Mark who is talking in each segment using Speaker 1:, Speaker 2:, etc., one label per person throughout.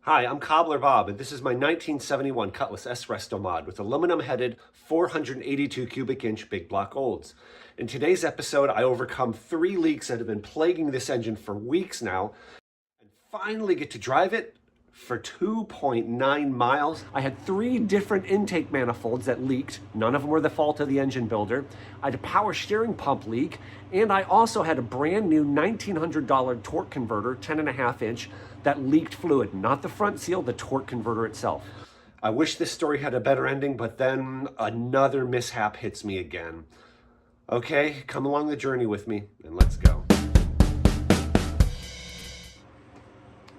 Speaker 1: Hi, I'm Cobbler Bob, and this is my 1971 Cutlass S Resto mod with aluminum-headed 482 cubic inch big block olds. In today's episode, I overcome 3 leaks that have been plaguing this engine for weeks now, and finally get to drive it for 2.9 miles. I had 3 different intake manifolds that leaked. None of them were the fault of the engine builder. I had a power steering pump leak, and I also had a brand new $1,900 torque converter, 10.5 inch, that leaked fluid, not the front seal, the torque converter itself. I wish this story had a better ending, but then another mishap hits me again. Okay, come along the journey with me, and let's go.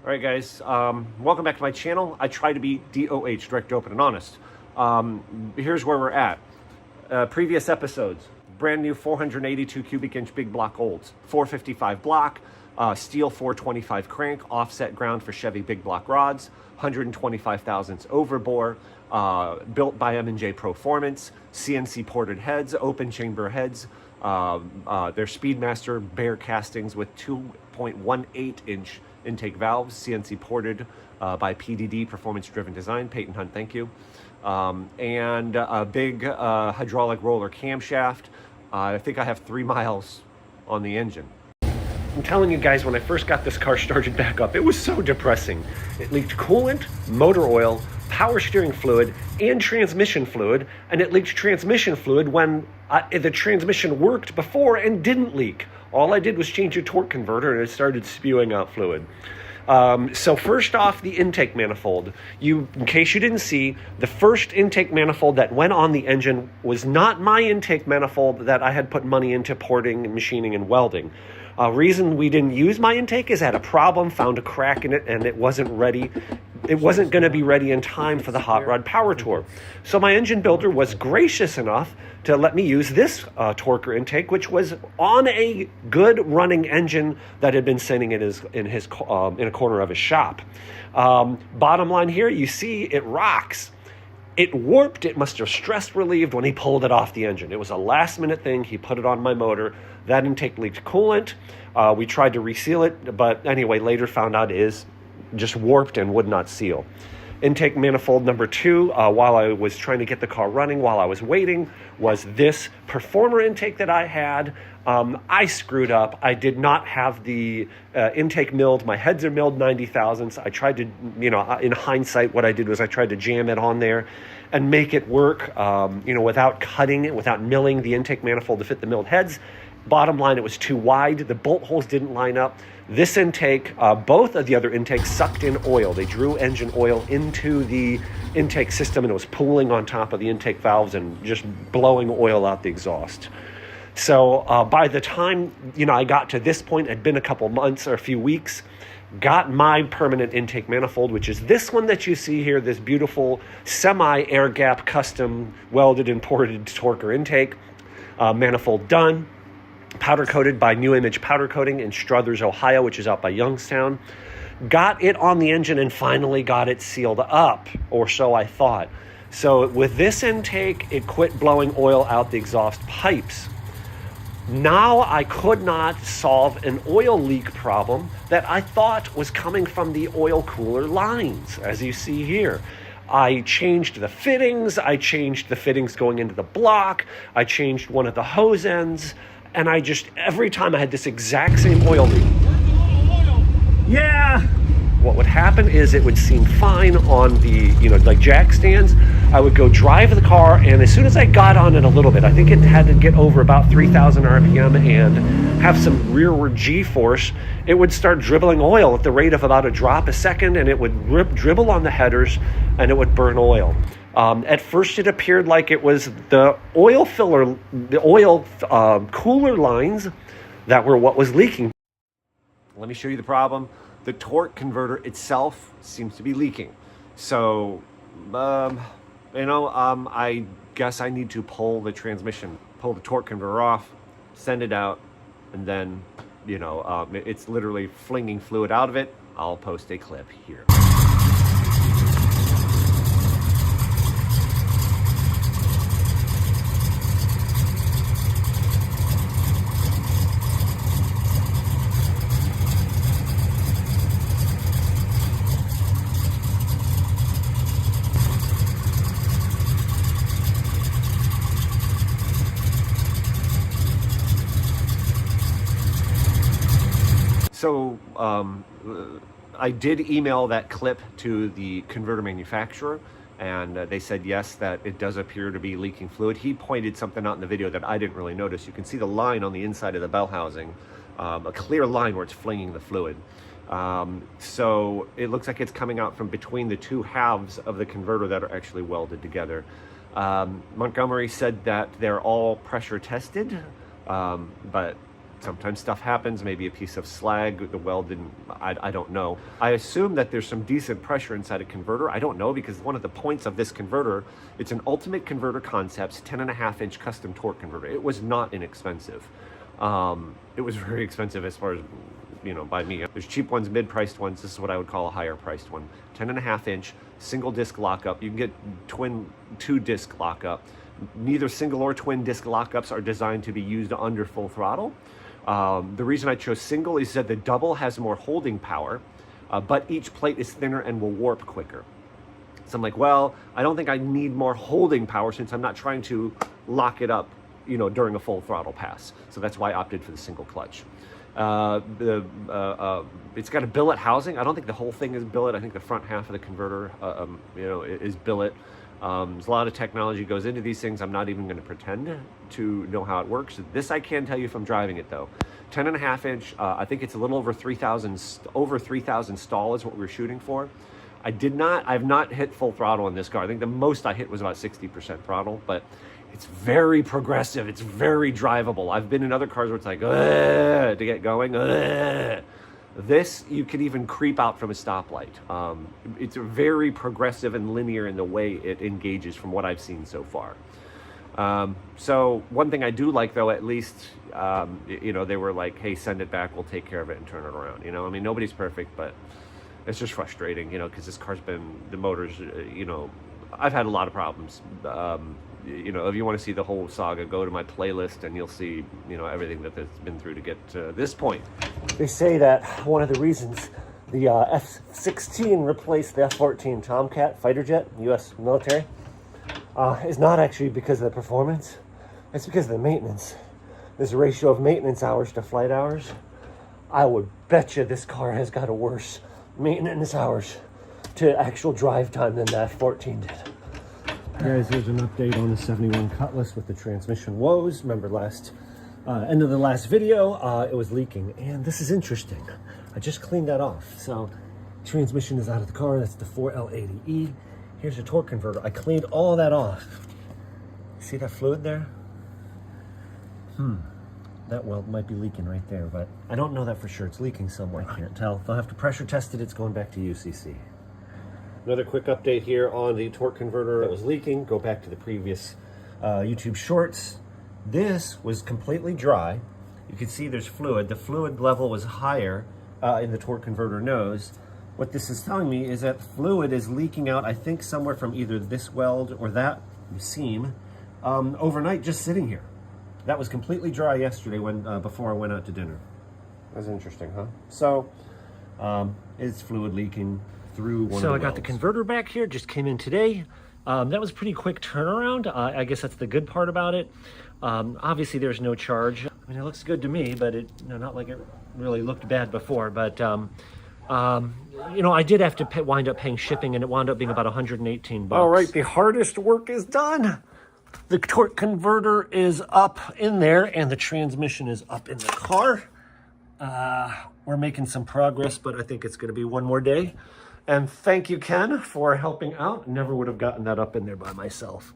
Speaker 1: All right, guys, welcome back to my channel. I try to be DOH, direct, open, and honest. Here's where we're at. Previous episodes, brand new 482 cubic inch big block olds, 455 block, steel 425 crank, offset ground for Chevy big block rods, 125 thousandths overbore, built by M&J Performance, CNC ported heads, open chamber heads. They're Speedmaster bare castings with 2.18 inch intake valves, CNC ported by PDD, Performance Driven Design, Peyton Hunt, thank you. And a big hydraulic roller camshaft. I think I have 3 miles on the engine. I'm telling you guys, when I first got this car started back up, it was so depressing. It leaked coolant, motor oil, power steering fluid, and transmission fluid, and it leaked transmission fluid when the transmission worked before and didn't leak. All I did was change a torque converter and it started spewing out fluid. So first off, the intake manifold. In case you didn't see, the first intake manifold that went on the engine was not my intake manifold that I had put money into porting, machining, and welding. Reason we didn't use my intake is I had a problem, found a crack in it, and it wasn't ready. It wasn't going to be ready in time for the hot rod power tour. So my engine builder was gracious enough to let me use this Torker intake, which was on a good running engine that had been sitting in a corner of his shop. Bottom line here, you see it rocks. It warped. It must have stress relieved when he pulled it off the engine. It was a last minute thing. He put it on my motor. That intake leaked coolant. We tried to reseal it, but anyway, later found out it is just warped and would not seal. Intake manifold number 2, while I was trying to get the car running, while I was waiting, was this Performer intake that I had. I screwed up. I did not have the intake milled. My heads are milled 90 thousandths. I tried to, in hindsight, what I did was I tried to jam it on there and make it work, without cutting it, without milling the intake manifold to fit the milled heads. Bottom line, it was too wide. The bolt holes didn't line up. This intake, both of the other intakes sucked in oil. They drew engine oil into the intake system, and it was pooling on top of the intake valves and just blowing oil out the exhaust. So by the time, I got to this point, it had been a couple months or a few weeks, got my permanent intake manifold, which is this one that you see here, this beautiful semi-air gap custom welded and ported Torker intake. Manifold done. Powder coated by New Image Powder Coating in Struthers, Ohio, which is out by Youngstown. Got it on the engine and finally got it sealed up, or so I thought. So with this intake, it quit blowing oil out the exhaust pipes. Now I could not solve an oil leak problem that I thought was coming from the oil cooler lines, as you see here. I changed the fittings. I changed the fittings going into the block. I changed one of the hose ends. And every time I had this exact same oil leak. Yeah! What would happen is it would seem fine on the, like jack stands. I would go drive the car, and as soon as I got on it a little bit, I think it had to get over about 3,000 RPM and have some rearward G-force, it would start dribbling oil at the rate of about a drop a second, and it would dribble on the headers, and it would burn oil. At first, it appeared like it was the oil cooler lines that were what was leaking. Let me show you the problem. The torque converter itself seems to be leaking. So, I guess I need to pull the torque converter off, send it out, and then, it's literally flinging fluid out of it. I'll post a clip here. I did email that clip to the converter manufacturer, and they said yes, that it does appear to be leaking fluid. He pointed something out in the video that I didn't really notice. You can see the line on the inside of the bell housing, a clear line where it's flinging the fluid. So it looks like it's coming out from between the two halves of the converter that are actually welded together. Montgomery said that they're all pressure tested, but sometimes stuff happens, maybe a piece of slag, the weld didn't, I don't know. I assume that there's some decent pressure inside a converter. I don't know, because one of the points of this converter, it's an Ultimate Converter Concepts 10.5-inch custom torque converter. It was not inexpensive. It was very expensive as far as, you know, by me. There's cheap ones, mid-priced ones. This is what I would call a higher priced one. 10.5-inch, single disc lockup. You can get two disc lockup. Neither single or twin disc lockups are designed to be used under full throttle. The reason I chose single is that the double has more holding power, but each plate is thinner and will warp quicker. So I'm like, well, I don't think I need more holding power since I'm not trying to lock it up, you know, during a full throttle pass. So that's why I opted for the single clutch. It's got a billet housing. I don't think the whole thing is billet. I think the front half of the converter, you know, is billet. There's a lot of technology goes into these things. I'm not even going to pretend to know how it works. This I can tell you from driving it though. 10.5-inch. I think it's a little over 3,000. Over 3,000 stall is what we're shooting for. I've not hit full throttle in this car. I think the most I hit was about 60% throttle, but it's very progressive. It's very drivable. I've been in other cars where it's like, to get going. This, you can even creep out from a stoplight. It's very progressive and linear in the way it engages from what I've seen so far. So one thing I do like though, at least, you know, they were like, hey, send it back. We'll take care of it and turn it around. You know, I mean, nobody's perfect, but it's just frustrating, you know, because this car's been, the motors, you know, I've had a lot of problems. You know, if you want to see the whole saga, go to my playlist and you'll see, you know, everything that it's been through to get to this point. They say that one of the reasons the F-16 replaced the F-14 Tomcat fighter jet, U.S. military, is not actually because of the performance. It's because of the maintenance. This ratio of maintenance hours to flight hours, I would bet you this car has got a worse maintenance hours to actual drive time than the F-14 did. Guys, here's an update on the 71 Cutlass with the transmission woes. Remember end of the last video, it was leaking, and this is interesting. I just cleaned that off. So transmission is out of the car. That's the 4L80E. Here's your torque converter. I cleaned all that off. See that fluid there? That weld might be leaking right there, but I don't know that for sure. It's leaking somewhere. I can't tell. They'll have to pressure test it. It's going back to UCC. Another quick update here on the torque converter that was leaking. Go back to the previous YouTube shorts. This was completely dry. You can see there's fluid. The fluid level was higher in the torque converter nose. What this is telling me is that fluid is leaking out, I think, somewhere from either this weld or that seam overnight, just sitting here. That was completely dry yesterday when before I went out to dinner. That's interesting, huh? So it's fluid leaking through one of the welds. So I got the converter back here, just came in today. That was a pretty quick turnaround. I guess that's the good part about it. Obviously there's no charge. I mean, it looks good to me, but it, you know, not like it really looked bad before, but you know, I did have to wind up paying shipping, and it wound up being about 118 bucks. All right, the hardest work is done. The torque converter is up in there, and the transmission is up in the car. We're making some progress, but I think it's going to be one more day. And thank you, Ken, for helping out. Never would have gotten that up in there by myself.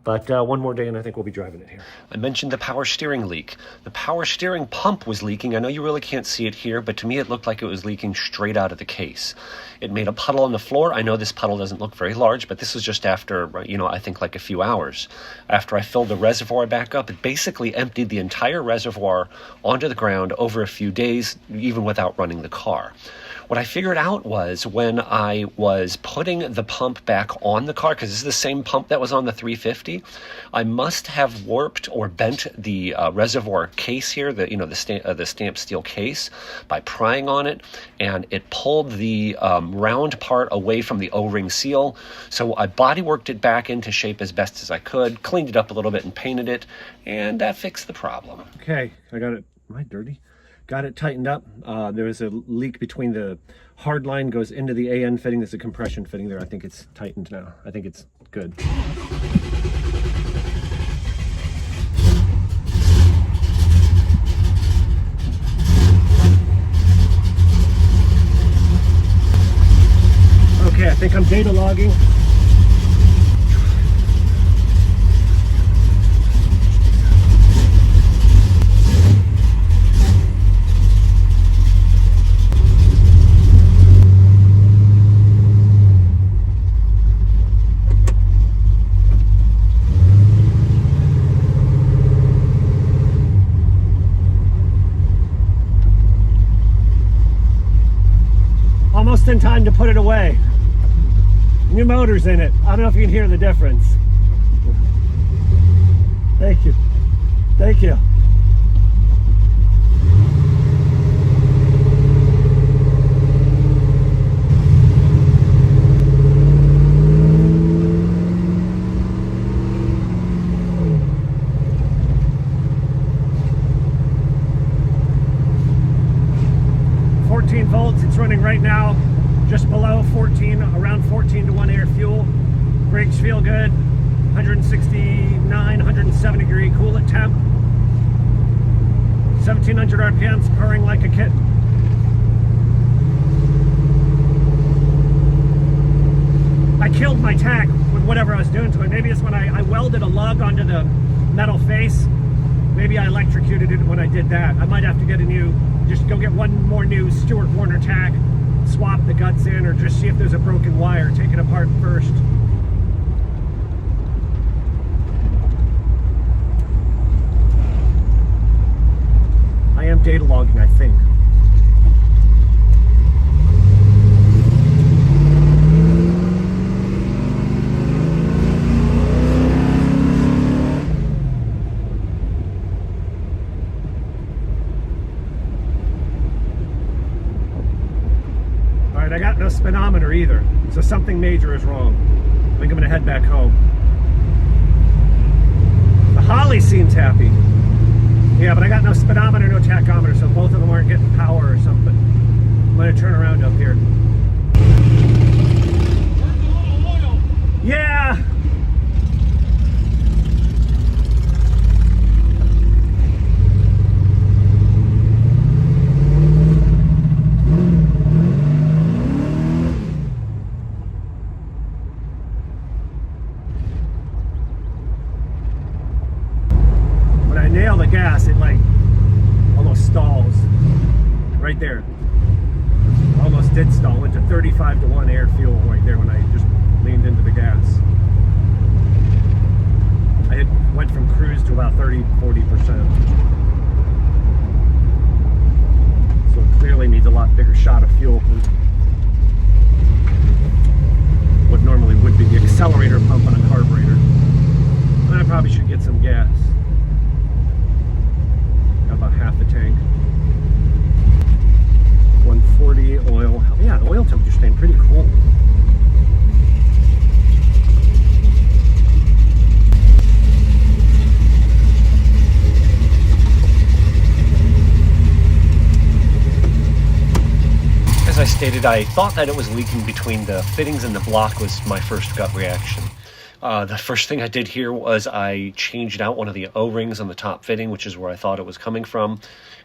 Speaker 1: But one more day and I think we'll be driving it here. I mentioned the power steering leak. The power steering pump was leaking. I know you really can't see it here, but to me it looked like it was leaking straight out of the case. It made a puddle on the floor. I know this puddle doesn't look very large, but this was just after, you know, I think like a few hours. After I filled the reservoir back up, it basically emptied the entire reservoir onto the ground over a few days, even without running the car. What I figured out was when I was putting the pump back on the car, because this is the same pump that was on the 350, I must have warped or bent the reservoir case here, the stamped steel case, by prying on it, and it pulled the round part away from the O-ring seal. So I bodyworked it back into shape as best as I could, cleaned it up a little bit and painted it, and that fixed the problem. Okay, I got it. Am I dirty? Got it tightened up. There was a leak between the hard line goes into the AN fitting. There's a compression fitting there. I think it's tightened now. I think it's good. Okay, I think I'm data logging. Almost in time to put it away. New motor's in it. I don't know if you can hear the difference. Thank you. Thank you. Volts. It's running right now just below 14, around 14 to 1 air fuel. Brakes feel good. 169, 170 degree coolant temp. 1700 RPMs, purring like a kitten. I killed my tack with whatever I was doing to it. Maybe it's when I welded a lug onto the metal face. Maybe I electrocuted it when I did that. I might have to get a new, just go get one more new Stewart Warner tack, swap the guts in, or just see if there's a broken wire, take it apart first. I am data logging, I think. I got no speedometer either, so something major is wrong. I think I'm gonna head back home. The Holly seems happy. Yeah, but I got no speedometer, no tachometer, so both of them aren't getting power or something. I'm gonna turn around up here. Yeah! Nail the gas, it like almost stalls right there. Almost did stall. Went to 35 to 1 air fuel right there when I just leaned into the gas. I went from cruise to about 30-40%. So it clearly needs a lot bigger shot of fuel than what normally would be the accelerator pump on a carburetor. And I probably should get some gas. About half the tank. 140 oil. Yeah, the oil temperature's staying pretty cool. As I stated, I thought that it was leaking between the fittings and the block was my first gut reaction. The first thing I did here was I changed out one of the O-rings on the top fitting, which is where I thought it was coming from,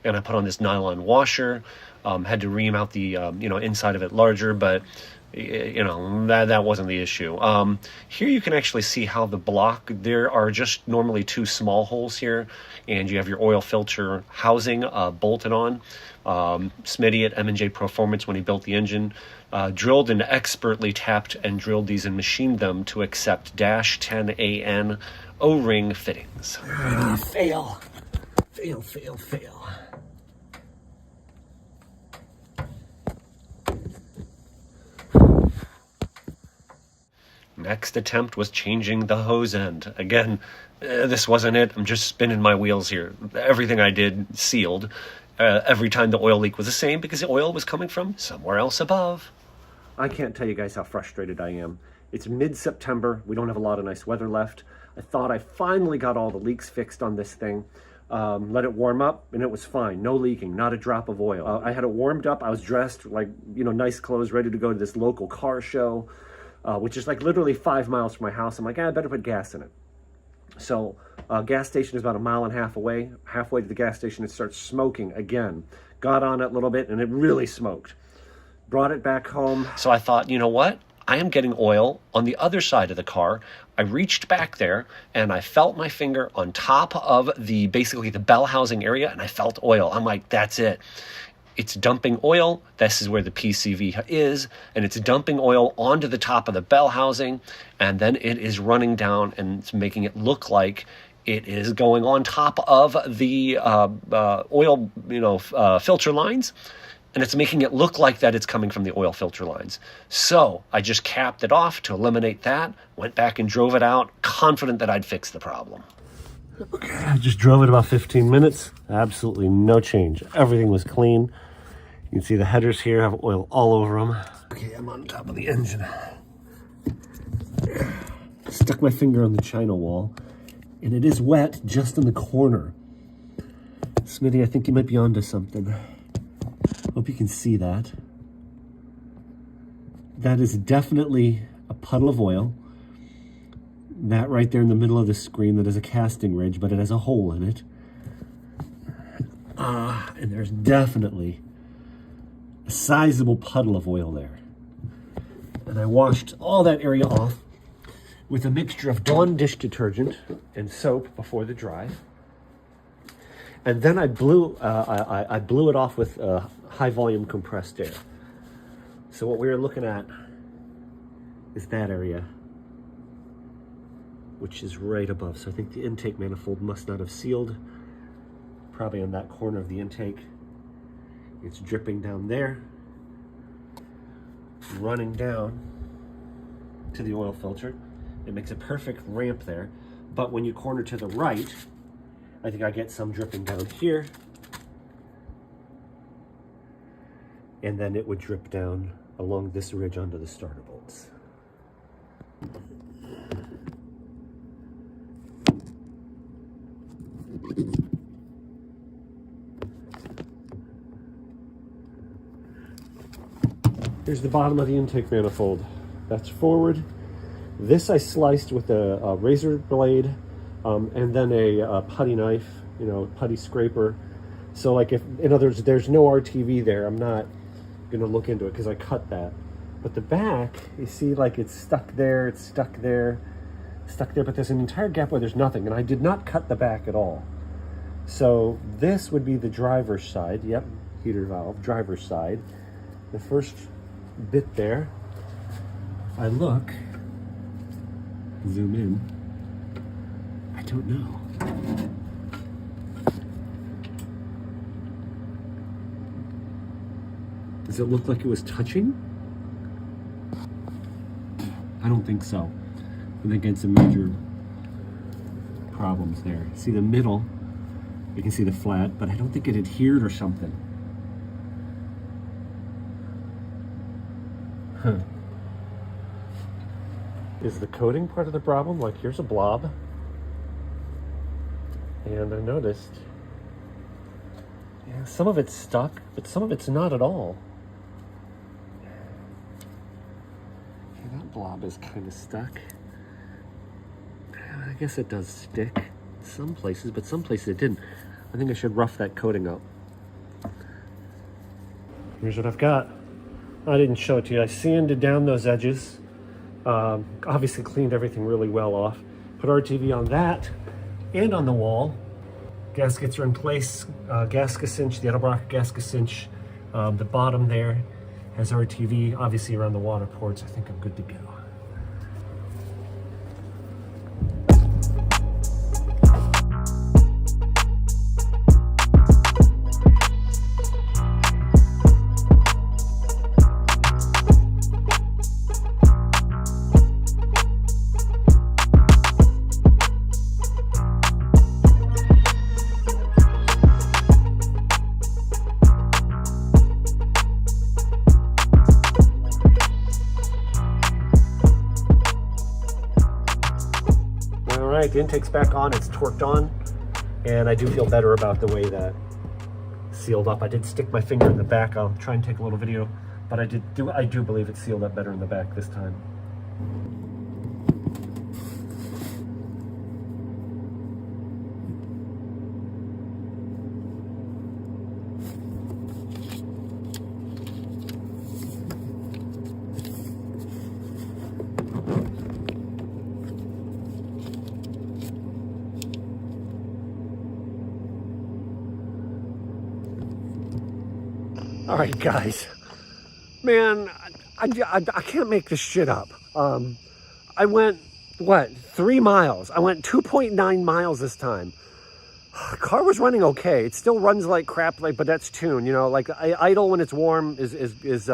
Speaker 1: and I put on this nylon washer. Had to ream out the inside of it larger, but that wasn't the issue. Here you can actually see how the block, there are just normally two small holes here, and you have your oil filter housing bolted on. Smitty at M&J Performance, when he built the engine, drilled and expertly tapped and drilled these and machined them to accept -10AN O-ring fittings. Fail. Fail, fail, fail. Next attempt was changing the hose end. Again, this wasn't it. I'm just spinning my wheels here. Everything I did sealed. Every time the oil leak was the same because the oil was coming from somewhere else above. I can't tell you guys how frustrated I am. It's mid-September. We don't have a lot of nice weather left. I thought I finally got all the leaks fixed on this thing. let it warm up, and it was fine. No leaking, not a drop of oil. I had it warmed up. I was dressed like, nice clothes, ready to go to this local car show, which is like literally 5 miles from my house. I'm like, I better put gas in it. So gas station is about 1.5 miles away. Halfway to the gas station, it starts smoking again. Got on it a little bit, and it really smoked. Brought it back home. So I thought, you know what? I am getting oil on the other side of the car. I reached back there and I felt my finger on top of basically the bell housing area, and I felt oil. I'm like, that's it. It's dumping oil. This is where the PCV is, and it's dumping oil onto the top of the bell housing, and then it is running down and it's making it look like it is going on top of the oil, filter lines. And it's making it look like that it's coming from the oil filter lines. So I just capped it off to eliminate that, went back and drove it out, confident that I'd fix the problem. Okay, I just drove it about 15 minutes. Absolutely no change. Everything was clean. You can see the headers here have oil all over them. Okay, I'm on top of the engine. Stuck my finger on the China wall, and it is wet just in the corner. Smitty, I think you might be onto something. Hope you can see that. That is definitely a puddle of oil. That right there in the middle of the screen, that is a casting ridge, but it has a hole in it. And there's definitely a sizable puddle of oil there. And I washed all that area off with a mixture of Dawn dish detergent and soap before the drive. And then I blew it off with high volume compressed air. So what we were looking at is that area, which is right above. So I think the intake manifold must not have sealed. Probably on that corner of the intake. It's dripping down there, running down to the oil filter. It makes a perfect ramp there. But when you corner to the right, I think I get some dripping down here, and then it would drip down along this ridge onto the starter bolts. Here's the bottom of the intake manifold. That's forward. This I sliced with a razor blade. And then a putty knife, putty scraper. So like in other words, there's no RTV there. I'm not gonna look into it because I cut that. But the back, you see like it's stuck there, but there's an entire gap where there's nothing. And I did not cut the back at all. So this would be the driver's side. Yep, heater valve, driver's side. The first bit there, I look, zoom in, I don't know. Does it look like it was touching? I don't think so. I think it's some major problems there. See the middle, you can see the flat, but I don't think it adhered or something. Huh. Is the coating part of the problem? Like here's a blob. And I noticed, some of it's stuck, but some of it's not at all. That blob is kind of stuck. I guess it does stick some places, but some places it didn't. I think I should rough that coating up. Here's what I've got. I didn't show it to you. I sanded down those edges. Obviously cleaned everything really well off. Put RTV on that and on the wall. Gaskets are in place. Gasket cinch, the Edelbrock gasket cinch. The bottom there has RTV, obviously around the water ports. I think I'm good to go. The intake's back on, it's torqued on. And I do feel better about the way that sealed up. I did stick my finger in the back. I'll try and take a little video, but I do believe it sealed up better in the back this time. All right, guys, man, I can't make this shit up. I went, what, 3 miles? I went 2.9 miles this time. Car was running okay. It still runs like crap, but that's tuned, you know, like idle when it's warm is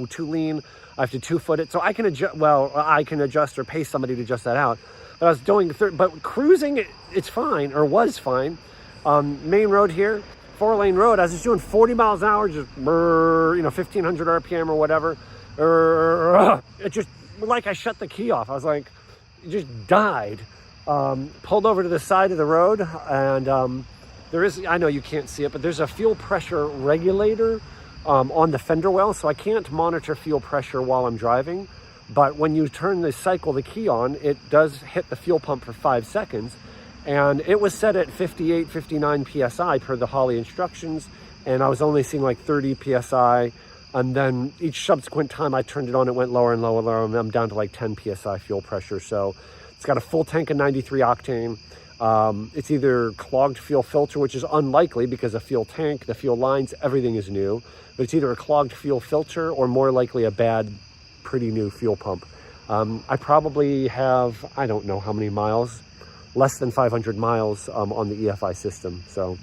Speaker 1: too lean. I have to 2-foot it, so I can adjust, I can adjust or pay somebody to adjust that out. But I was doing, but cruising, it's fine, or was fine. Main road here. 4-lane road, I was just doing 40 miles an hour, just, you know, 1,500 RPM or whatever. It just, like I shut the key off. I was like, it just died. Pulled over to the side of the road, and there is, I know you can't see it, but there's a fuel pressure regulator on the fender well, so I can't monitor fuel pressure while I'm driving. But when you turn the key on, it does hit the fuel pump for 5 seconds. And it was set at 58, 59 PSI per the Holley instructions. And I was only seeing like 30 PSI. And then each subsequent time I turned it on, it went lower and lower and lower. And I'm down to like 10 PSI fuel pressure. So it's got a full tank of 93 octane. It's either clogged fuel filter, which is unlikely because a fuel tank, the fuel lines, everything is new. But it's either a clogged fuel filter or more likely a bad, pretty new fuel pump. I probably have, I don't know how many miles, less than 500 miles on the EFI system. So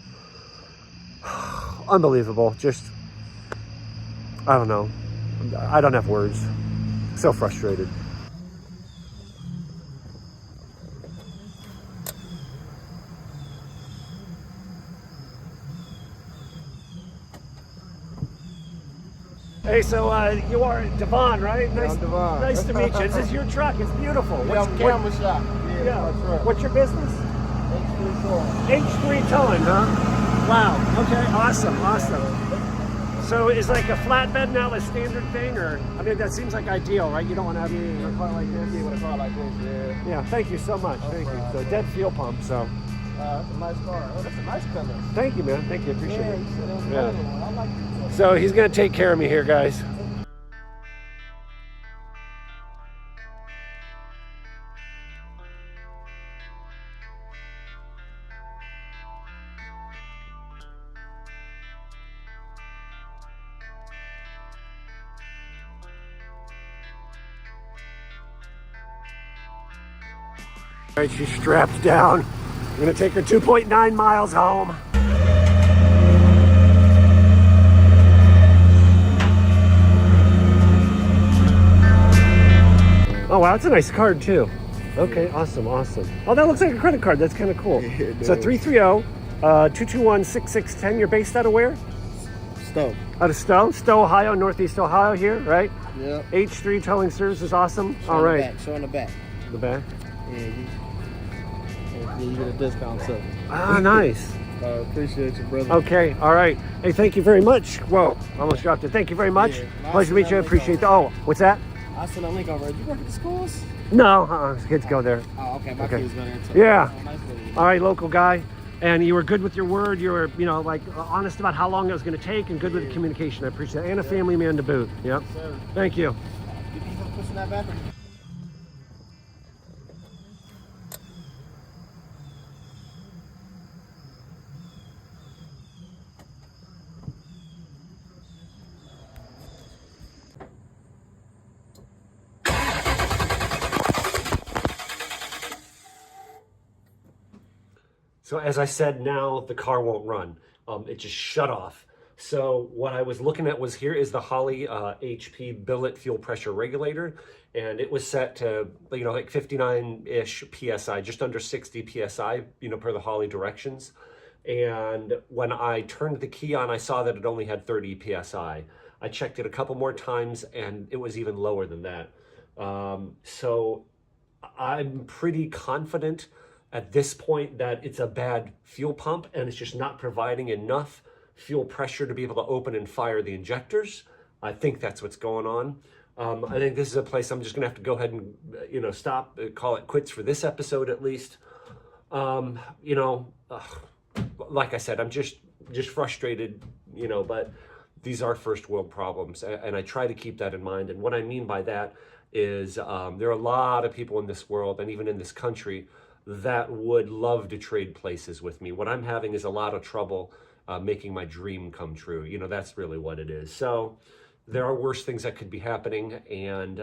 Speaker 1: unbelievable. Just, I don't know. I don't have words. So frustrated. Hey, so you are Devon, right?
Speaker 2: Nice, yeah, Devon.
Speaker 1: Nice to meet you. This is your truck. It's beautiful.
Speaker 2: Yeah, camera shop.
Speaker 1: Yeah. What's your business?
Speaker 2: H3 Towing.
Speaker 1: H3 Towing, huh? Wow. Okay. Awesome. So is like a flatbed now a standard thing, or I mean that seems like ideal, right? You don't want to have a car like this.
Speaker 2: Yeah, with a car like this, yeah.
Speaker 1: Yeah. Thank you so much. Thank you. So dead fuel pump. So.
Speaker 2: That's a nice car. Oh, that's a nice color.
Speaker 1: Thank you, man. Thank you. Appreciate it.
Speaker 2: Yeah. I like it.
Speaker 1: So he's gonna take care of me here, guys. All right, she's strapped down. I'm gonna take her 2.9 miles home. Oh wow, that's a nice card too. Okay, awesome. Oh, that looks like a credit card. That's kind of cool.
Speaker 2: Yeah,
Speaker 1: so 330-221-6610. You're based out of where?
Speaker 2: Stowe.
Speaker 1: Out of Stowe, Ohio, Northeast Ohio here, right?
Speaker 2: Yeah.
Speaker 1: H3 Towing Service is awesome. All right.
Speaker 2: Show in the back.
Speaker 1: The back?
Speaker 2: Yeah, you get a discount too.
Speaker 1: Ah, nice.
Speaker 2: Appreciate you, brother.
Speaker 1: Okay, all right. Hey, thank you very much. Whoa, almost dropped it. Thank you very much.
Speaker 2: Yeah,
Speaker 1: Pleasure to meet you. Appreciate that. Oh, what's that?
Speaker 2: I sent a link over. Do you work at the schools?
Speaker 1: No, kids go there.
Speaker 2: Oh, okay. My kids go there too.
Speaker 1: Yeah.
Speaker 2: Oh, nice lady.
Speaker 1: All right, local guy. And you were good with your word. You were, like honest about how long it was going to take and good with the communication. I appreciate it. And a family man to boot. Yep.
Speaker 2: Yes, sir.
Speaker 1: Thank you.
Speaker 2: You need help pushing that back?
Speaker 1: So as I said, now the car won't run. It just shut off. So what I was looking at was here is the Holley HP billet fuel pressure regulator. And it was set to, like 59-ish PSI, just under 60 PSI, per the Holley directions. And when I turned the key on, I saw that it only had 30 PSI. I checked it a couple more times and it was even lower than that. So I'm pretty confident at this point that it's a bad fuel pump and it's just not providing enough fuel pressure to be able to open and fire the injectors. I think that's what's going on. I think this is a place I'm just gonna have to go ahead and, stop, call it quits for this episode at least. Like I said, I'm just frustrated, but these are first world problems. And I try to keep that in mind. And what I mean by that is there are a lot of people in this world and even in this country that would love to trade places with me. What I'm having is a lot of trouble making my dream come true. That's really what it is. So there are worse things that could be happening. And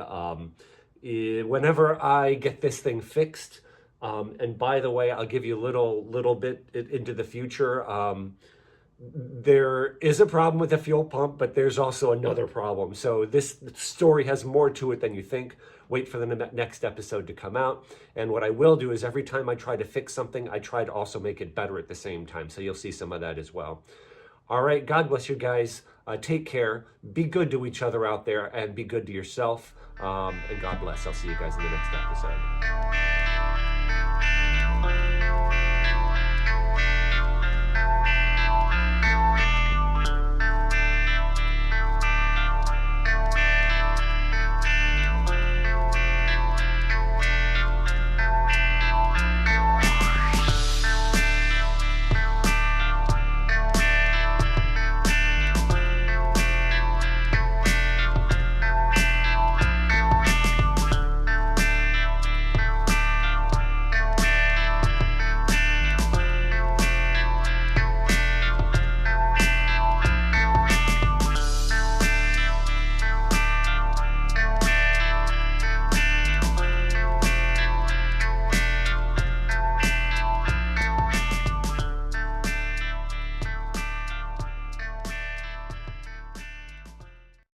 Speaker 1: whenever I get this thing fixed, and by the way, I'll give you a little bit into the future. There is a problem with the fuel pump, but there's also another problem. So this story has more to it than you think. Wait for the next episode to come out. And what I will do is every time I try to fix something, I try to also make it better at the same time. So you'll see some of that as well. All right, God bless you guys. Take care. Be good to each other out there and be good to yourself. And God bless. I'll see you guys in the next episode.